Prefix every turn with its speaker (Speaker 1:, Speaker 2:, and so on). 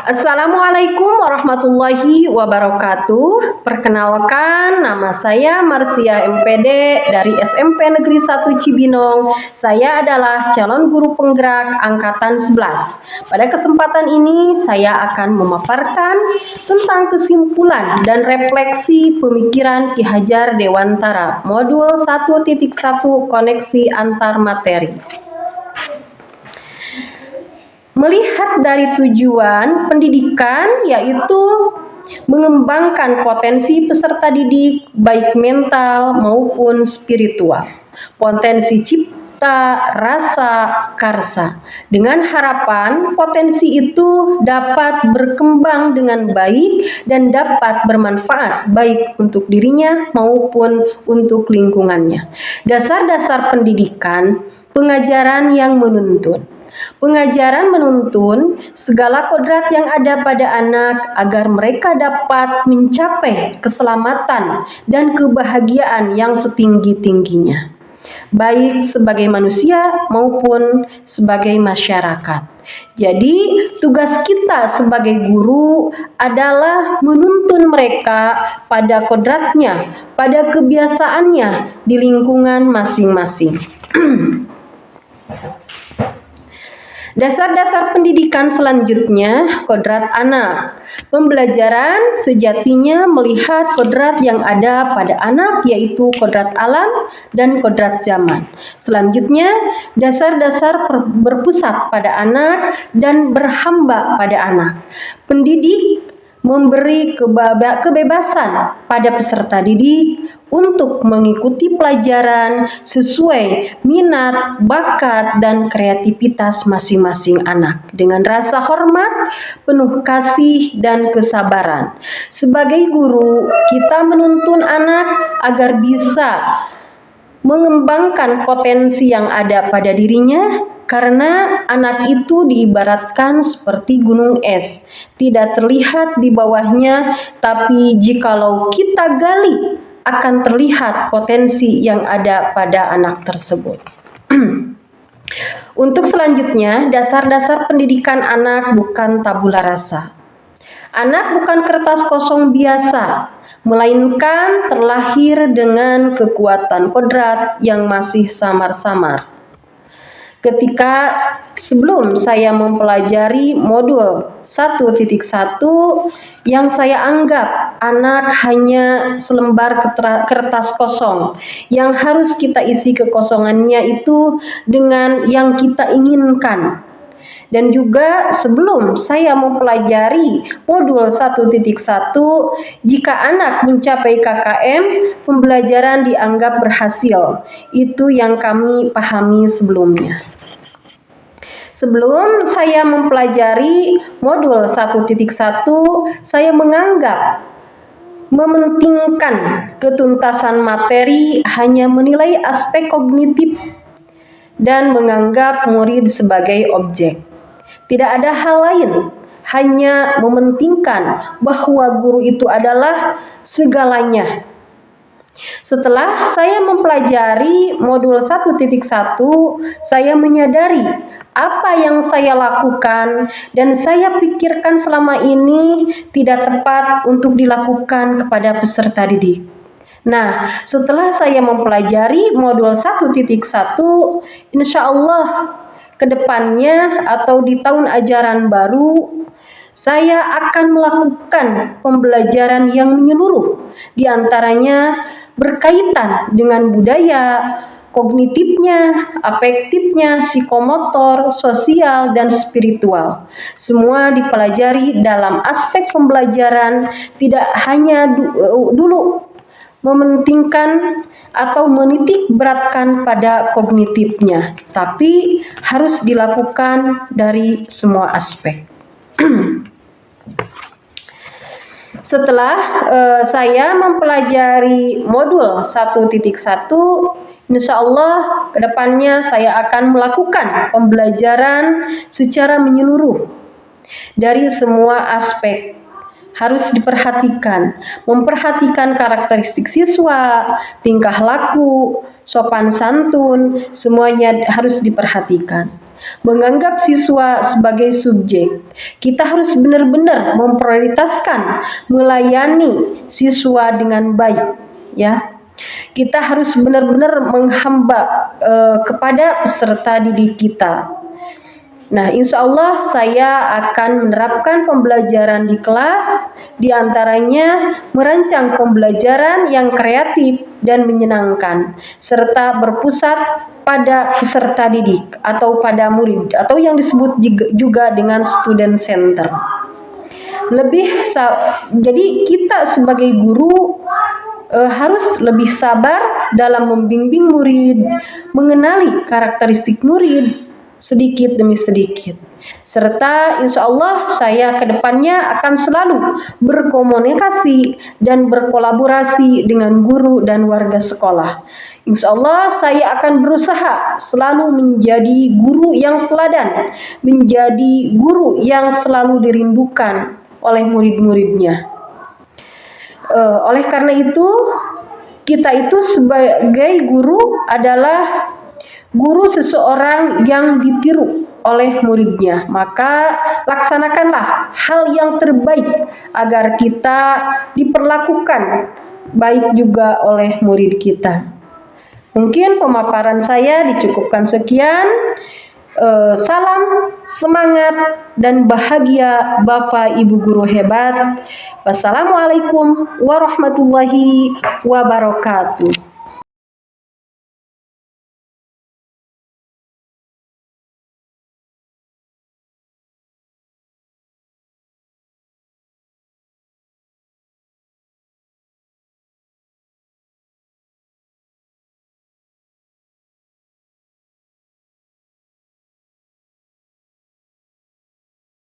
Speaker 1: Assalamualaikum warahmatullahi wabarakatuh. Perkenalkan, nama saya Marsia MPD dari SMP Negeri 1 Cibinong. Saya adalah calon guru penggerak angkatan 11. Pada kesempatan ini saya akan memaparkan tentang kesimpulan dan refleksi pemikiran Ki Hajar Dewantara modul 1.1 koneksi antar materi. Melihat dari tujuan pendidikan, yaitu mengembangkan potensi peserta didik baik mental maupun spiritual, potensi cipta, rasa, karsa, dengan harapan potensi itu dapat berkembang dengan baik dan dapat bermanfaat baik untuk dirinya maupun untuk lingkungannya. Dasar-dasar pendidikan, pengajaran yang menuntun. Pengajaran menuntun segala kodrat yang ada pada anak agar mereka dapat mencapai keselamatan dan kebahagiaan yang setinggi-tingginya, baik sebagai manusia maupun sebagai masyarakat. Jadi, tugas kita sebagai guru adalah menuntun mereka pada kodratnya, pada kebiasaannya di lingkungan masing-masing. Dasar-dasar pendidikan selanjutnya, kodrat anak. Pembelajaran sejatinya melihat kodrat yang ada pada anak, yaitu kodrat alam dan kodrat zaman. Selanjutnya, dasar-dasar berpusat pada anak dan berhamba pada anak. Pendidik memberi kebebasan pada peserta didik untuk mengikuti pelajaran sesuai minat, bakat, dan kreativitas masing-masing anak dengan rasa hormat, penuh kasih, dan kesabaran. Sebagai guru, kita menuntun anak agar bisa mengembangkan potensi yang ada pada dirinya, karena anak itu diibaratkan seperti gunung es, tidak terlihat di bawahnya, tapi jikalau kita gali akan terlihat potensi yang ada pada anak tersebut. Untuk selanjutnya, dasar-dasar pendidikan anak bukan tabula rasa. Anak bukan kertas kosong biasa, melainkan terlahir dengan kekuatan kodrat yang masih samar-samar. Ketika sebelum saya mempelajari modul 1.1 yang saya anggap anak hanya selembar kertas kosong yang harus kita isi kekosongannya itu dengan yang kita inginkan. Dan juga sebelum saya mempelajari modul 1.1, jika anak mencapai KKM, pembelajaran dianggap berhasil. Itu yang kami pahami sebelumnya. Sebelum saya mempelajari modul 1.1, saya menganggap mementingkan ketuntasan materi hanya menilai aspek kognitif dan menganggap murid sebagai objek. Tidak ada hal lain, hanya mementingkan bahwa guru itu adalah segalanya. Setelah saya mempelajari modul 1.1, saya menyadari apa yang saya lakukan dan saya pikirkan selama ini tidak tepat untuk dilakukan kepada peserta didik. Nah, setelah saya mempelajari modul 1.1, insya Allah kedepannya atau di tahun ajaran baru, saya akan melakukan pembelajaran yang menyeluruh, di antaranya berkaitan dengan budaya, kognitifnya, afektifnya, psikomotor, sosial, dan spiritual. Semua dipelajari dalam aspek pembelajaran, tidak hanya dulu mementingkan atau menitik beratkan pada kognitifnya, tapi harus dilakukan dari semua aspek. Setelah saya mempelajari modul 1.1, insya Allah kedepannya saya akan melakukan pembelajaran secara menyeluruh dari semua aspek. Harus diperhatikan, memperhatikan karakteristik siswa, tingkah laku, sopan santun, semuanya harus diperhatikan. menganggap siswa sebagai subjek. Kita harus benar-benar memprioritaskan melayani siswa dengan baik, ya. Kita harus benar-benar menghamba kepada peserta didik kita. Nah, insya Allah saya akan menerapkan pembelajaran di kelas, diantaranya merancang pembelajaran yang kreatif dan menyenangkan, serta berpusat pada peserta didik atau pada murid, atau yang disebut juga dengan student center. Jadi kita sebagai guru harus lebih sabar dalam membimbing murid, mengenali karakteristik murid, sedikit demi sedikit. Serta insya Allah saya kedepannya akan selalu berkomunikasi dan berkolaborasi dengan guru dan warga sekolah. Insya Allah saya akan berusaha selalu menjadi guru yang teladan, menjadi guru yang selalu dirindukan oleh murid-muridnya. Oleh karena itu, kita itu sebagai guru adalah guru seseorang yang ditiru oleh muridnya. Maka laksanakanlah hal yang terbaik agar kita diperlakukan baik juga oleh murid kita. Mungkin pemaparan saya dicukupkan sekian. Salam semangat dan bahagia Bapak Ibu guru hebat. Wassalamualaikum warahmatullahi wabarakatuh.